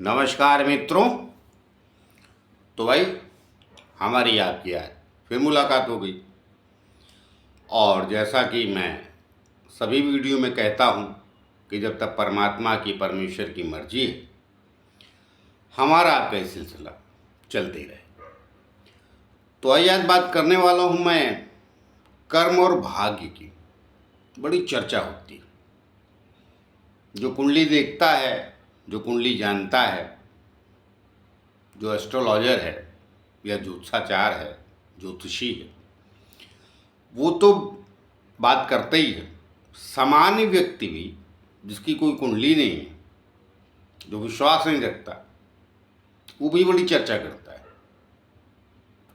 नमस्कार मित्रों। तो भाई हमारी आपकी आज फिर मुलाकात हो गई और जैसा कि मैं सभी वीडियो में कहता हूँ कि जब तक परमात्मा की परमेश्वर की मर्जी है हमारा आपका ये सिलसिला चलते ही रहे। तो आइए आज बात करने वाला हूँ मैं कर्म और भाग्य की। बड़ी चर्चा होती है। जो कुंडली देखता है, जो कुंडली जानता है, जो एस्ट्रोलॉजर है या ज्योतिषाचार है, ज्योतिषी है, वो तो बात करते ही है। सामान्य व्यक्ति भी जिसकी कोई कुंडली नहीं है, जो विश्वास नहीं रखता, वो भी बड़ी चर्चा करता है।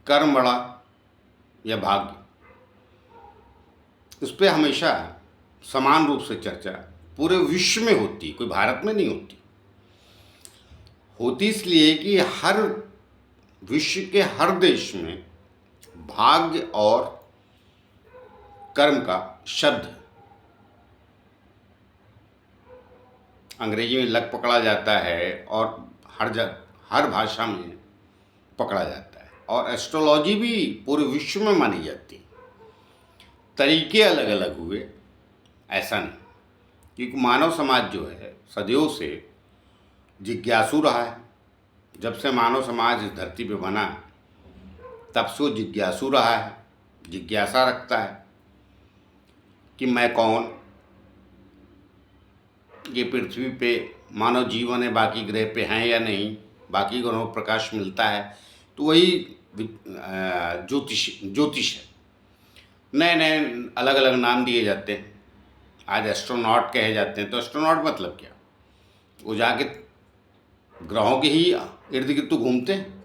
कर्म बड़ा या भाग्य, उस पर हमेशा समान रूप से चर्चा पूरे विश्व में होती, कोई भारत में नहीं होती। होती इसलिए कि हर विश्व के हर देश में भाग्य और कर्म का शब्द है। अंग्रेजी में लग पकड़ा जाता है और हर भाषा में पकड़ा जाता है। और एस्ट्रोलॉजी भी पूरे विश्व में मानी जाती है। तरीके अलग अलग हुए, ऐसा नहीं, क्योंकि मानव समाज जो है सदियों से जिज्ञासु रहा है। जब से मानव समाज इस धरती पे बना तब से वो जिज्ञासु रहा है, जिज्ञासा रखता है कि मैं कौन, ये पृथ्वी पे मानव जीवन है, बाकी ग्रह पे हैं या नहीं, बाकी ग्रहों को प्रकाश मिलता है। तो वही ज्योतिष है। नए नए अलग अलग नाम दिए जाते हैं। आज एस्ट्रोनॉट कहे जाते हैं। तो एस्ट्रोनॉट मतलब क्या? वो जाके ग्रहों के ही इर्द गिर्द तो घूमते हैं,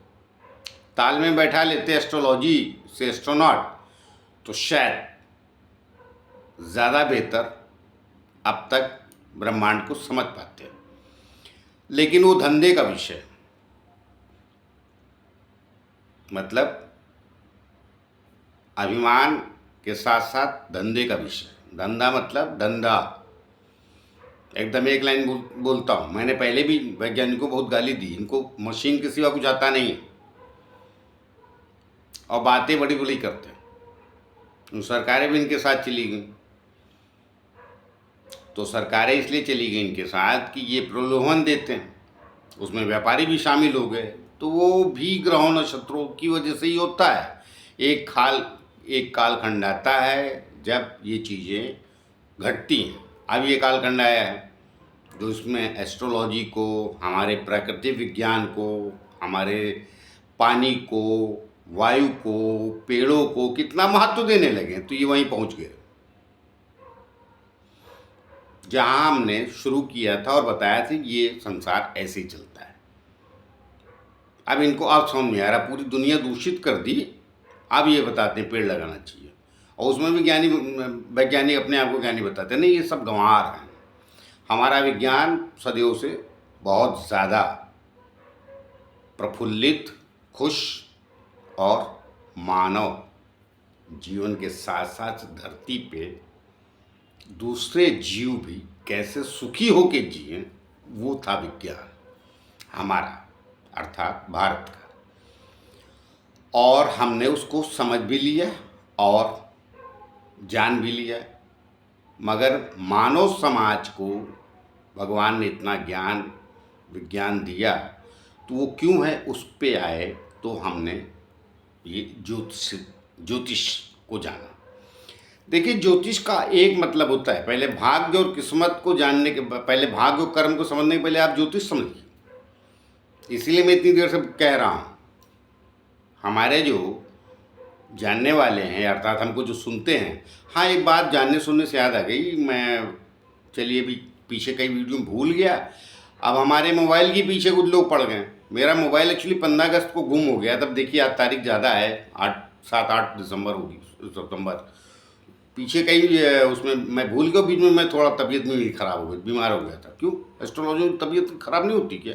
ताल में बैठा लेते एस्ट्रोलॉजी से एस्ट्रोनॉट। तो शायद ज़्यादा बेहतर अब तक ब्रह्मांड को समझ पाते हैं। लेकिन वो धंधे का विषय है। मतलब अभिमान के साथ साथ धंधे का विषय। धंधा मतलब धंधा। एकदम एक लाइन बोलता हूँ। मैंने पहले भी वैज्ञानिकों को बहुत गाली दी। इनको मशीन के सिवा कुछ आता नहीं और बातें बड़ी बड़ी करते हैं। सरकारें भी इनके साथ चली गई। तो सरकारें इसलिए चली गई इनके साथ कि ये प्रलोभन देते हैं। उसमें व्यापारी भी शामिल हो गए। तो वो भी ग्रहों नक्षत्रों की वजह से ही होता है। एक कालखंड आता है जब ये चीज़ें घटती हैं। अब ये कालखंड आया है जो इसमें एस्ट्रोलॉजी को, हमारे प्राकृतिक विज्ञान को, हमारे पानी को, वायु को, पेड़ों को कितना महत्व देने लगे। तो ये वहीं पहुंच गए जहां हमने शुरू किया था और बताया था कि ये संसार ऐसे ही चलता है। अब इनको अब समझ में आ रहा, पूरी दुनिया दूषित कर दी। अब ये बताते हैं पेड़ लगाना चाहिए। और उसमें भी वैज्ञानिक अपने आप को ज्ञानी बताते हैं। नहीं, ये सब गंवार हैं। हमारा विज्ञान सदियों से बहुत ज़्यादा प्रफुल्लित, खुश और मानव जीवन के साथ साथ धरती पे दूसरे जीव भी कैसे सुखी होके जिए, वो था विज्ञान हमारा, अर्थात भारत का। और हमने उसको समझ भी लिया और जान भी लिया। मगर मानव समाज को भगवान ने इतना ज्ञान विज्ञान दिया, तो वो क्यों है उस पे आए। तो हमने ये ज्योतिष को जाना। देखिए, ज्योतिष का एक मतलब होता है, पहले भाग्य और किस्मत को जानने के पहले, भाग्य और कर्म को समझने के पहले आप ज्योतिष समझिए। इसीलिए मैं इतनी देर से कह रहा हूँ। हमारे जो जानने वाले हैं, अर्थात हमको जो सुनते हैं। हाँ, एक बात जानने सुनने से याद आ गई। मैं चलिए अभी पीछे कई वीडियो में भूल गया। अब हमारे मोबाइल के पीछे कुछ लोग पड़ गए। मेरा मोबाइल एक्चुअली 15 अगस्त को गुम हो गया। तब देखिए आज तारीख ज़्यादा है, 7-8 दिसंबर होगी, सितंबर। पीछे कई उसमें मैं भूल गया। बीच में मैं थोड़ा तबीयत में ख़राब हो गई, बीमार हो गया था। क्यों? एस्ट्रोलॉजी में तबीयत खराब नहीं होती क्या?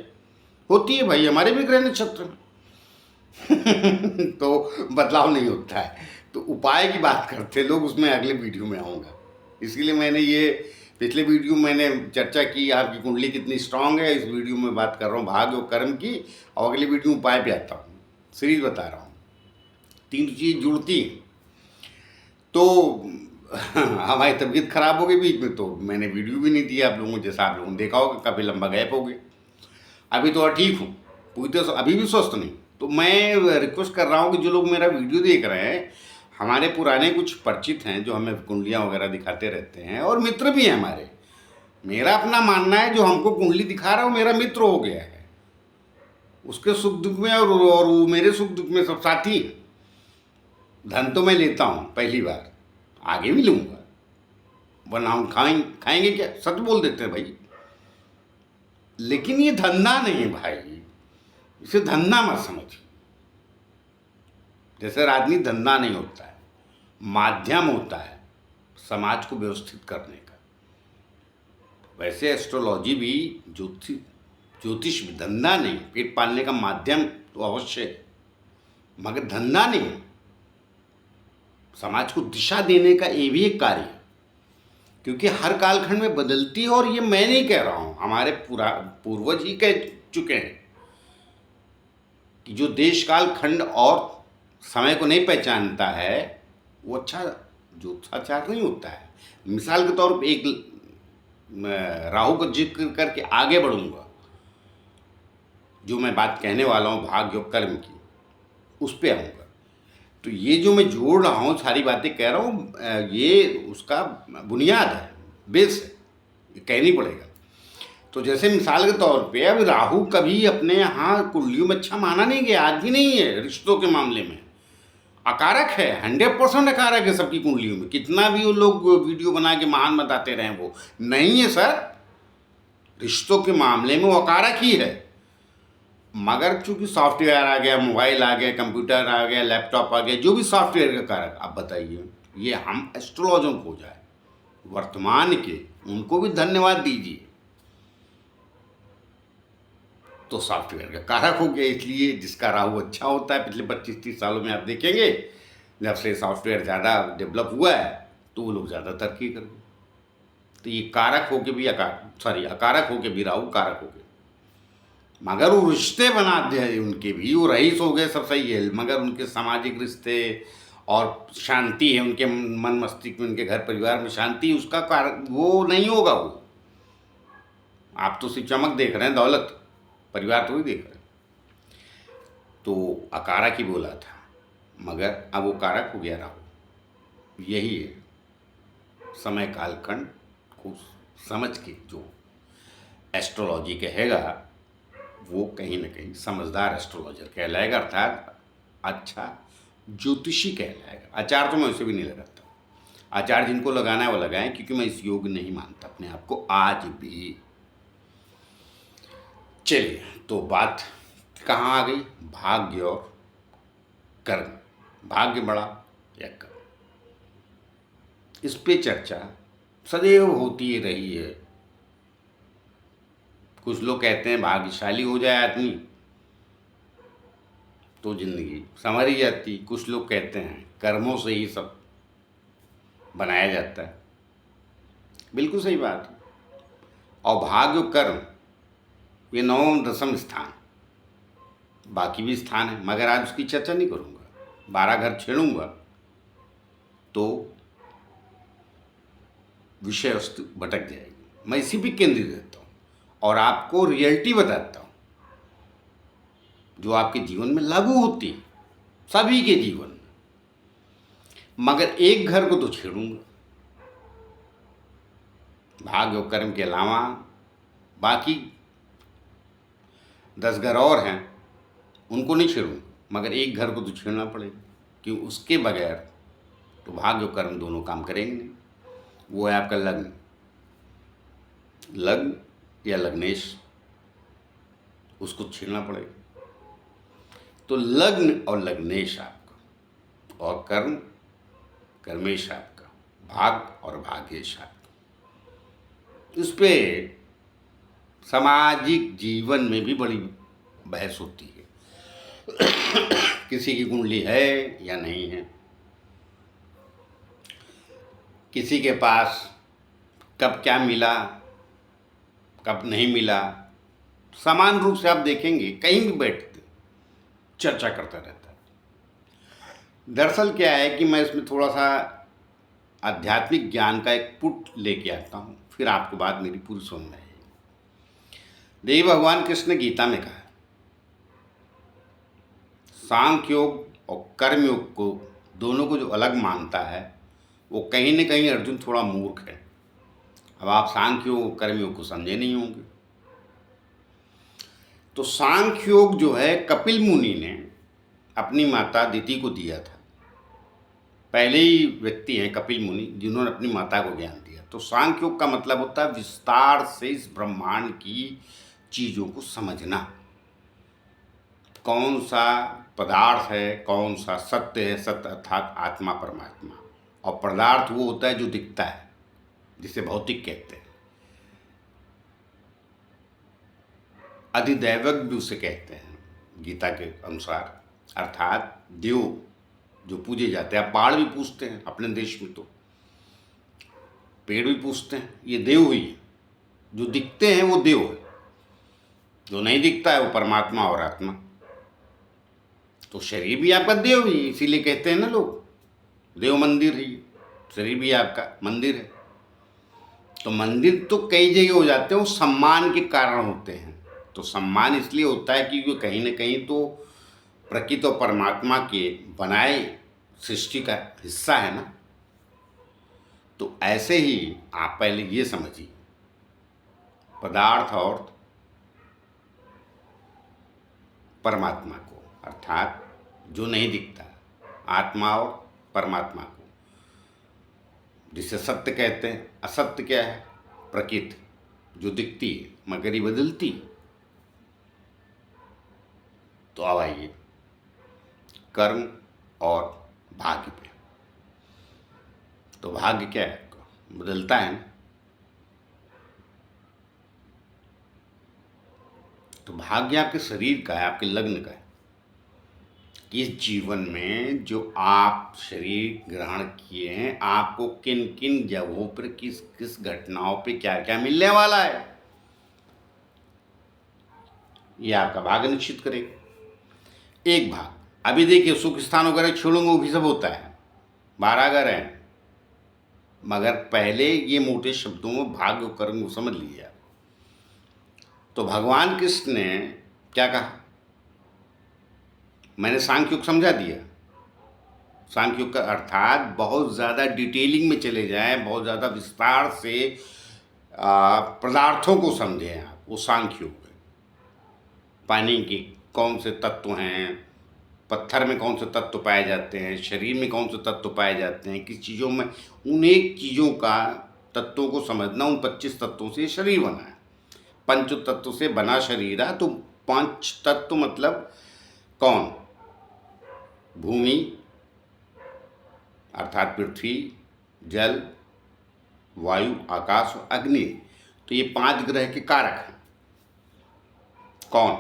होती है भाई, हमारे भी ग्रह नक्षत्र में तो बदलाव नहीं होता है। तो उपाय की बात करते लोग, उसमें अगले वीडियो में आऊँगा। इसीलिए मैंने ये पिछले वीडियो में मैंने चर्चा की आपकी कुंडली कितनी स्ट्रांग है, इस वीडियो में बात कर रहा हूँ भाग्य और कर्म की, और अगली वीडियो में उपाय पे आता हूँ, सीरीज बता रहा हूँ। तीन चीज़ जुड़ती हैं। तो हमारी तबीयत खराब हो गई बीच में, तो मैंने वीडियो भी नहीं दिया आप लोगों को, जैसा आप लोगों ने देखा होगा काफ़ी लंबा गैप हो गया। अभी तो ठीक हूँ, पूरी तरह अभी भी स्वस्थ नहीं। तो मैं रिक्वेस्ट कर रहा हूँ कि जो लोग मेरा वीडियो देख रहे हैं, हमारे पुराने कुछ परिचित हैं जो हमें कुंडलियाँ वगैरह दिखाते रहते हैं, और मित्र भी हैं हमारे। मेरा अपना मानना है जो हमको कुंडली दिखा रहा है वो मेरा मित्र हो गया है, उसके सुख दुख में और वो मेरे सुख दुख में सब साथी हैं। धन तो मैं लेता हूँ पहली बार, आगे भी लूँगा, वरना हम खाएंगे क्या, सच बोल देते हैं भाई। लेकिन ये धंधा नहीं है भाई, इसे धंधा मत समझिए। जैसे राजनीति धंधा नहीं होता है, माध्यम होता है समाज को व्यवस्थित करने का, वैसे एस्ट्रोलॉजी भी ज्योतिष भी धंधा नहीं, पेट पालने का माध्यम तो अवश्य है, मगर धंधा नहीं। समाज को दिशा देने का ये भी एक कार्य है, क्योंकि हर कालखंड में बदलती है। और ये मैं नहीं कह रहा हूँ, हमारे पूर्वज ही कह चुके हैं कि जो देश काल खंड और समय को नहीं पहचानता है वो अच्छा ज्योतिषाचार नहीं होता है। मिसाल के तौर पर एक राहु का जिक्र करके आगे बढ़ूंगा, जो मैं बात कहने वाला हूँ भाग्य और कर्म की, उस पर आऊँगा। तो ये जो मैं जोड़ रहा हूँ, सारी बातें कह रहा हूँ, ये उसका बुनियाद है, बेस है, ये कहनी पड़ेगा। तो जैसे मिसाल के तौर पे अब राहु कभी अपने यहाँ कुंडलियों में अच्छा माना नहीं गया, आज भी नहीं है। रिश्तों के मामले में अकारक है, 100% अकारक है सबकी कुंडलियों में। कितना भी वो लोग वीडियो बना के महान बताते रहे, वो नहीं है सर। रिश्तों के मामले में वो अकारक ही है, मगर चूंकि सॉफ्टवेयर आ गया, मोबाइल आ गया, कंप्यूटर आ गया, लैपटॉप आ गया, जो भी सॉफ्टवेयर का कारक, आप बताइए ये हम एस्ट्रोलॉजों को हो जाए वर्तमान के, उनको भी धन्यवाद दीजिए। तो सॉफ्टवेयर का कारक हो गया, इसलिए जिसका राहु अच्छा होता है, पिछले 25-30 सालों में आप देखेंगे जब से सॉफ्टवेयर ज़्यादा डेवलप हुआ है तो वो लोग ज़्यादा तरक्की कर गए। तो ये कारक होके भी अकारक होके भी राहु कारक हो गए, मगर वो रिश्ते बनाते हैं उनके भी, वो रईस हो गए, सब सही है, मगर उनके सामाजिक रिश्ते और शांति है उनके मन मस्तिष्क में, उनके घर परिवार में शांति, उसका कारक वो नहीं होगा। वो आप तो सिर्फ चमक देख रहे हैं, दौलत, परिवार तो ही देख रहे हैं। तो अकारक ही बोला था, मगर अब वो कारक हो गया राहु। यही है, समय कालखंड को समझ के जो एस्ट्रोलॉजी कहेगा वो कहीं ना कहीं समझदार एस्ट्रोलॉजर कहलाएगा, अर्थात अच्छा ज्योतिषी कहलाएगा। आचार तो मैं उसे भी नहीं लगाता, आचार जिनको लगाना है वो लगाएं, क्योंकि मैं इस योग नहीं मानता अपने आप को आज भी। चलिए, तो बात कहाँ आ गई, भाग्य और कर्म, भाग्य बड़ा या कर्म, इस पे चर्चा सदैव होती रही है। कुछ लोग कहते हैं भाग्यशाली हो जाए आदमी तो जिंदगी संवर ही जाती, कुछ लोग कहते हैं कर्मों से ही सब बनाया जाता है। बिल्कुल सही बात है। और भाग्य और कर्म ये 9वां 10वां स्थान, बाकी भी स्थान है, मगर आज उसकी चर्चा नहीं करूँगा। 12 घर छेड़ूंगा तो विषय वस्तु भटक जाएगी। मैं इसी पे केंद्रित रहता हूँ और आपको रियलिटी बताता हूँ जो आपके जीवन में लागू होती है, सभी के जीवन में, मगर एक घर को तो छेड़ूंगा। भाग्य और कर्म के अलावा बाकी 10 घर और हैं, उनको नहीं छेड़ूंगा, मगर एक घर को तो छेड़ना पड़ेगा, क्योंकि उसके बगैर तो भाग्य और कर्म दोनों काम करेंगे नहीं। वो है आपका लग्न, लग्न या लग्नेश, उसको छेड़ना पड़ेगा। तो लग्न और लग्नेश आपका, और कर्म कर्मेश आपका, भाग और भाग्येश आपका। इस पे सामाजिक जीवन में भी बड़ी बहस होती है किसी की कुंडली है या नहीं है, किसी के पास कब क्या मिला, कब नहीं मिला, समान रूप से आप देखेंगे कहीं भी बैठते चर्चा करता रहता है। दरअसल क्या है कि मैं इसमें थोड़ा सा आध्यात्मिक ज्ञान का एक पुट लेके आता हूँ, फिर आपको बात मेरी पूरी समझ में आएगी। देवी भगवान कृष्ण ने गीता में कहा है, सांख्य योग और कर्म योग को दोनों को जो अलग मानता है वो कहीं न कहीं अर्जुन थोड़ा मूर्ख है। अब आप सांख्य योग और कर्म योग को समझे नहीं होंगे। तो सांख्य योग जो है कपिल मुनि ने अपनी माता दिति को दिया था। पहले ही व्यक्ति हैं कपिल मुनि जिन्होंने अपनी माता को ज्ञान दिया। तो सांख्य योग का मतलब होता है विस्तार से इस ब्रह्मांड की चीज़ों को समझना, कौन सा पदार्थ है, कौन सा सत्य है, सत्य अर्थात आत्मा परमात्मा, और पदार्थ वो होता है जो दिखता है, जिसे भौतिक कहते हैं। अधिदैवक भी उसे कहते हैं गीता के अनुसार, अर्थात देव जो पूजे जाते हैं। पहाड़ भी पूजते हैं अपने देश में, तो पेड़ भी पूजते हैं, ये देव ही है। जो दिखते हैं वो देव है, जो नहीं दिखता है वो परमात्मा और आत्मा। तो शरीर भी आपका देव ही, इसीलिए कहते हैं ना लोग देव मंदिर है, शरीर भी आपका मंदिर है। तो मंदिर तो कई जगह हो जाते हैं, वो सम्मान के कारण होते हैं। तो सम्मान इसलिए होता है क्योंकि कहीं ना कहीं तो प्रकृति और परमात्मा के बनाए सृष्टि का हिस्सा है ना। तो ऐसे ही आप पहले ये समझिए, पदार्थ और परमात्मा को, अर्थात जो नहीं दिखता, आत्मा और परमात्मा को, जिसे सत्य कहते हैं। असत्य क्या है? प्रकृति जो दिखती है मगर ये बदलती। तो अब आइए कर्म और भाग्य पे। तो भाग्य क्या है? बदलता है ना। तो भाग्य आपके शरीर का है, आपके लग्न का है। इस जीवन में जो आप शरीर ग्रहण किए हैं, आपको किन किन जगहों पर किस किस घटनाओं पे क्या क्या मिलने वाला है, ये आपका भाग्य निश्चित करेगा। एक भाग अभी देखिए, सुख स्थान वगैरह छोड़ूंगा वो भी सब होता है, 12 घर हैं, मगर पहले ये मोटे शब्दों में भाग्य और कर्म को समझ लीजिए आप। तो भगवान कृष्ण ने क्या कहा? मैंने सांख्य योग समझा दिया। सांख्य योग का अर्थात बहुत ज़्यादा डिटेलिंग में चले जाएं, बहुत ज़्यादा विस्तार से पदार्थों को समझें आप, वो सांख्य योग है। पानी के कौन से तत्व हैं, पत्थर में कौन से तत्व पाए जाते हैं, शरीर में कौन से तत्व पाए जाते हैं, किस चीज़ों में, उन एक चीज़ों का तत्वों को समझना। उन 25 तत्वों से शरीर बना है, पंच तत्व से बना शरीर है। तो 5 तत्व मतलब कौन? भूमि अर्थात पृथ्वी, जल, वायु, आकाश और अग्नि। तो ये 5 ग्रह के कारक हैं। कौन?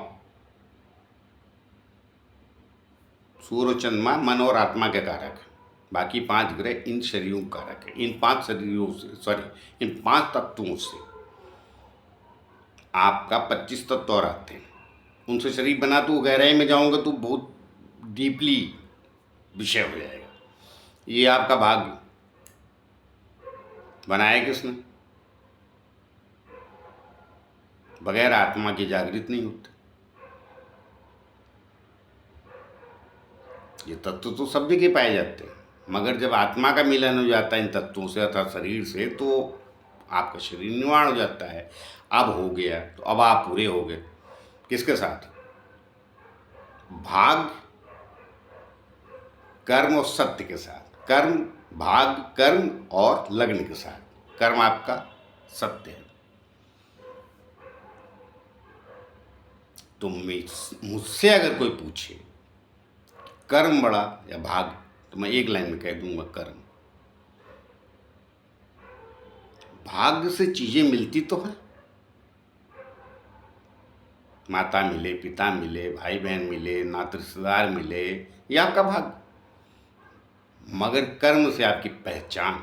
सूर्य, चंद्रमा, मन और आत्मा के कारक हैं। बाकी 5 ग्रह इन शरीरों के कारक हैं। इन 5 शरीरों से, इन 5 तत्वों से आपका 25 तत्व और आते हैं, उनसे शरीर बना। तो गहराई में जाऊंगा तो बहुत डीपली विषय हो जाएगा। ये आपका भाग्य बनाया किसने? बगैर आत्मा के जागृत नहीं होते। ये तत्व तो सब जगह पाए जाते हैं, मगर जब आत्मा का मिलन हो जाता है इन तत्वों से अर्थात शरीर से, तो आपका शरीर निर्माण हो जाता है। अब हो गया, तो अब आप पूरे हो गए। किसके साथ? भाग, कर्म और सत्य के साथ। कर्म, भाग, कर्म और लग्न के साथ। कर्म आपका सत्य है। तो मुझसे अगर कोई पूछे कर्म बड़ा या भाग, तो मैं एक लाइन में कह दूंगा कर्म। भाग्य से चीजें मिलती तो हैं, माता मिले, पिता मिले, भाई बहन मिले, नाते रिश्तेदार मिले, ये आपका भाग्य। मगर कर्म से आपकी पहचान,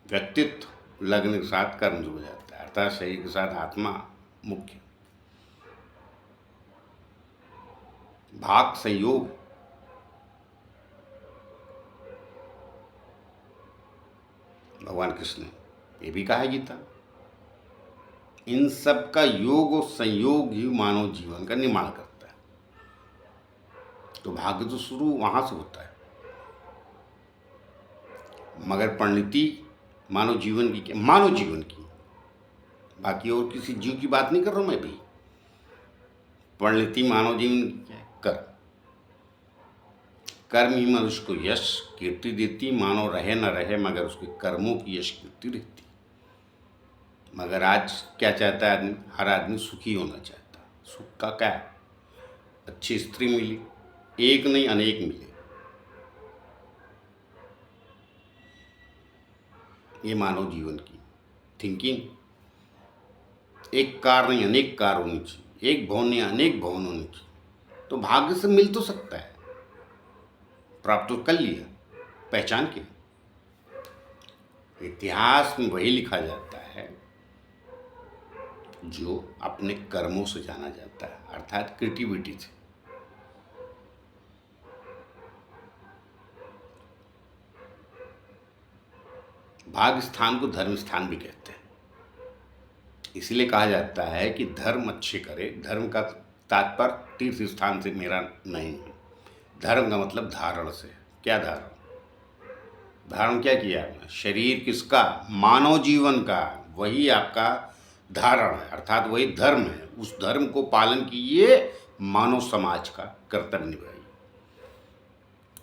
व्यक्तित्व, लगने के साथ कर्म जुड़ जाता है, अर्थात शरीर के साथ आत्मा मुख्य। भाग संयोग भगवान कृष्ण ने ये भी कहा है गीता, इन सब का योग और संयोग ही मानव जीवन का निर्माण करता है। तो भाग्य तो शुरू वहां से होता है, मगर परिणति मानव जीवन की क्या, मानव जीवन की, बाकी और किसी जीव की बात नहीं कर रहा हूं मैं भी। परिणति मानव जीवन की क्या है, कर्म। कर्म ही मनुष्य को यश कीर्ति देती, मानव रहे न रहे मगर उसके कर्मों की यश कीर्ति रहती। मगर आज क्या चाहता है आदमी, हर आदमी सुखी होना चाहता है। सुख का क्या है, अच्छी स्त्री मिली, एक नहीं अनेक मिले, ये मानव जीवन की थिंकिंग। एक कार नहीं अनेक कार होनी चाहिए, एक भवन नहीं अनेक भवन होनी चाहिए। तो भाग्य से मिल तो सकता है, प्राप्त तो कर लिया, पहचान के। इतिहास में वही लिखा जाता है जो अपने कर्मों से जाना जाता है, अर्थात क्रिएटिविटी से। भाग्य स्थान को धर्म स्थान भी कहते हैं। इसलिए कहा जाता है कि धर्म अच्छे करे। धर्म का तात्पर्य तीर्थ स्थान से मेरा नहीं है। धर्म का मतलब धारण से। क्या धारण, धारण क्या किया आपने, शरीर किसका, मानव जीवन का, वही आपका धारण है, अर्थात वही धर्म है। उस धर्म को पालन कीजिए, मानव समाज का कर्तव्य निभाइए।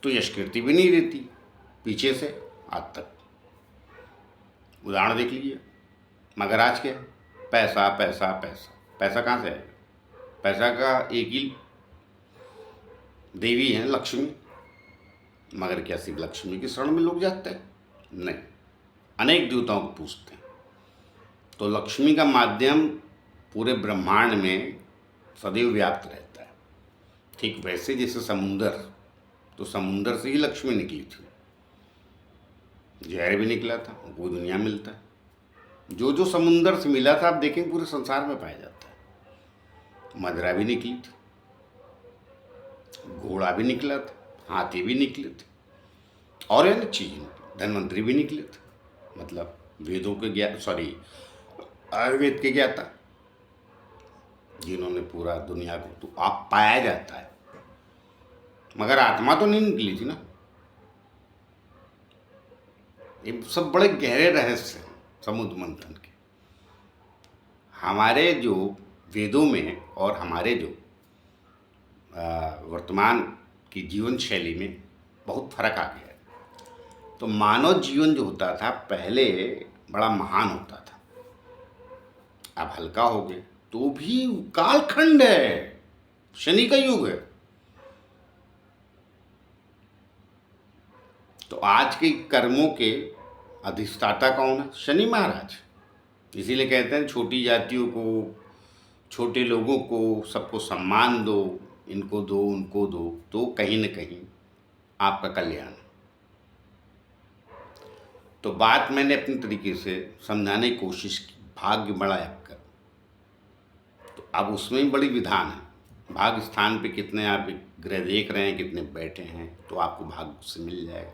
तो यश कीर्ति भी नहीं रहती पीछे से आज तक। उदाहरण देख लीजिए, मगर आज क्या, पैसा पैसा पैसा। पैसा कहाँ से आएगा, पैसा का एक ही देवी है लक्ष्मी, मगर क्या सिर्फ लक्ष्मी के शरण में लोग जाते हैं, नहीं, अनेक देवताओं को पूजते हैं। तो लक्ष्मी का माध्यम पूरे ब्रह्मांड में सदैव व्याप्त रहता है। ठीक वैसे जैसे समुंदर, तो समुंदर से ही लक्ष्मी निकली थी, जहर भी निकला था, वो दुनिया मिलता है। जो जो समुंदर से मिला था आप देखें पूरे संसार में पाया जाता है। मदरा भी निकली थी, घोड़ा भी निकला था, हाथी भी निकले थे, और अनेक चीजें, धनवंतरी भी निकले थे। मतलब वेदों के आयुर्वेद के ज्ञाता, जिन्होंने पूरा दुनिया को तो आप पाया जाता है। मगर आत्मा तो नहीं निकली थी ना। ये सब बड़े गहरे रहस्य हैं समुद्र मंथन के। हमारे जो वेदों में और हमारे जो वर्तमान की जीवन शैली में बहुत फर्क आ गया है। तो मानव जीवन जो होता था पहले बड़ा महान होता था, अब हल्का हो गए। तो भी कालखंड है, शनि का युग है। तो आज के कर्मों के अधिष्ठाता कौन है, शनि महाराज। इसीलिए कहते हैं छोटी जातियों को, छोटे लोगों को, सबको सम्मान दो, इनको दो उनको दो, तो कहीं न कहीं आपका कल्याण। तो बात मैंने अपने तरीके से समझाने की कोशिश की, भाग्य बड़ा कर। तो अब उसमें भी बड़ी विधान है। भाग्य स्थान पे कितने आप ग्रह देख रहे हैं, कितने बैठे हैं, तो आपको भाग्य से मिल जाएगा।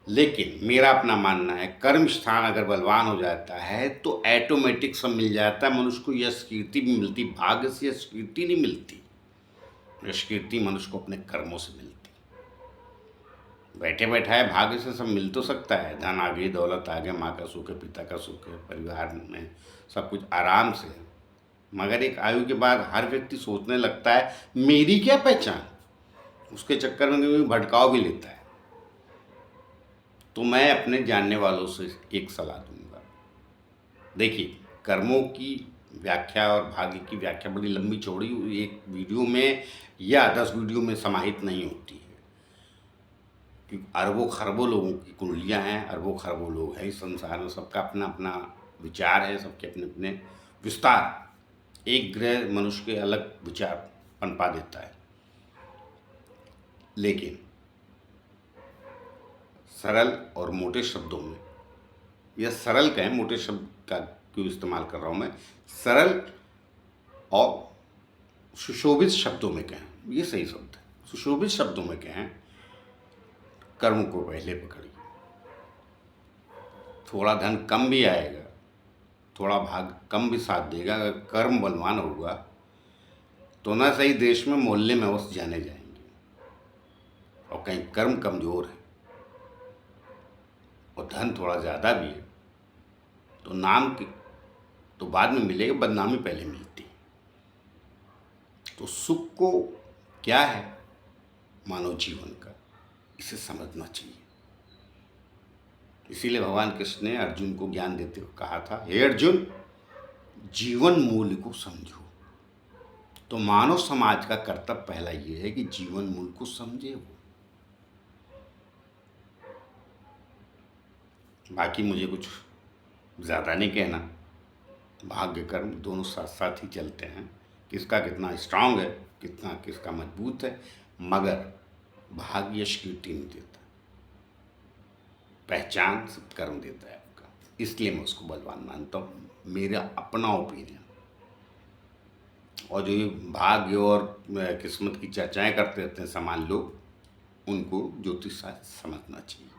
लेकिन मेरा अपना मानना है, कर्म स्थान अगर बलवान हो जाता है तो ऑटोमेटिक सब मिल जाता है। मनुष्य को यश कीर्ति भी मिलती, भाग्य से यश कीर्ति नहीं मिलती। यश कीर्ति मनुष्य को अपने कर्मों से मिलती। बैठे बैठाए भाग्य से सब मिल तो सकता है, धन आ गई, दौलत आ गया, माँ का सुख है, पिता का सुख है, परिवार में सब कुछ आराम से। मगर एक आयु के बाद हर व्यक्ति सोचने लगता है मेरी क्या पहचान, उसके चक्कर में कभी भटकाव भी लेता है। तो मैं अपने जानने वालों से एक सलाह दूंगा, देखिए कर्मों की व्याख्या और भाग्य की व्याख्या बड़ी लंबी चौड़ी एक वीडियो में या 10 वीडियो में समाहित नहीं होती है, क्योंकि अरबों खरबों लोगों की कुंडलियाँ हैं, अरबों खरबों लोग हैं इस संसार में, सबका अपना अपना विचार है, सबके अपने अपने विस्तार। एक ग्रह मनुष्य के अलग विचार पनपा देता है। लेकिन सरल और मोटे शब्दों में या सरल कहें, मोटे शब्द का क्यों इस्तेमाल कर रहा हूँ मैं, सरल और सुशोभित शब्दों में कहें, ये सही शब्द है, सुशोभित शब्दों में कहें, कर्म को पहले पकड़िए। थोड़ा धन कम भी आएगा, थोड़ा भाग कम भी साथ देगा, अगर कर्म बलवान होगा तो ना सही देश में मोहल्ले में अवश्य जाने जाएंगे। और कहीं कर्म कमजोर है और धन थोड़ा ज़्यादा भी है तो नाम की तो बाद में मिलेगा, बदनामी पहले मिलती है। तो सुख को क्या है मानव जीवन का, इसे समझना चाहिए। इसीलिए भगवान कृष्ण ने अर्जुन को ज्ञान देते हुए कहा था, हे अर्जुन, जीवन मूल्य को समझो। तो मानव समाज का कर्तव्य पहला ये है कि जीवन मूल्य को समझे वो। बाकी मुझे कुछ ज़्यादा नहीं कहना, भाग्य कर्म दोनों साथ साथ ही चलते हैं, किसका कितना स्ट्रांग है, कितना किसका मजबूत है, मगर भाग्य यश कीर्ति नहीं देता, पहचान सब कर्म देता है आपका। इसलिए मैं उसको बलवान मानता हूँ, मेरा अपना ओपिनियन। और जो ये भाग्य और किस्मत की चर्चाएं करते रहते हैं सामान्य लोग, उनको ज्योतिष शास्त्र समझना चाहिए,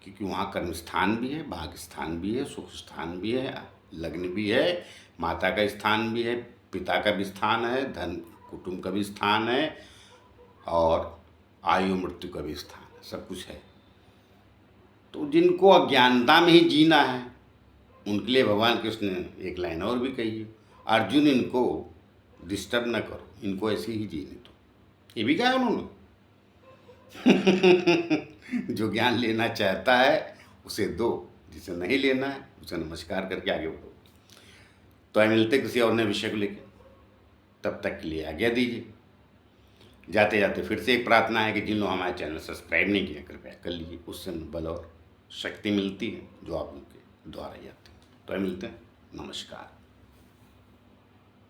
क्योंकि वहाँ कर्म स्थान भी है, भाग्य स्थान भी है, सुख स्थान भी है, लग्न भी है, माता का स्थान भी है, पिता का भी स्थान है, धन कुटुंब का भी स्थान है, और आयु मृत्यु का भी स्थान है, सब कुछ है। तो जिनको अज्ञानता में ही जीना है उनके लिए भगवान कृष्ण ने एक लाइन और भी कही है, अर्जुन इनको डिस्टर्ब न करो, इनको ऐसे ही जीने दो। ये भी कहा उन्होंने। जो ज्ञान लेना चाहता है उसे दो, जिसे नहीं लेना है उसे नमस्कार करके आगे बढ़ो। तो आइए मिलते किसी और नए विषय को लेकर, तब तक के लिए आज्ञा दीजिए। जाते जाते फिर से एक प्रार्थना है कि जिन लोग हमारे चैनल सब्सक्राइब नहीं किया कृपया कर लीजिए, उससे बल और शक्ति मिलती है जो आप उनके द्वारा ही आते हैं। तो आइए मिलते हैं, नमस्कार।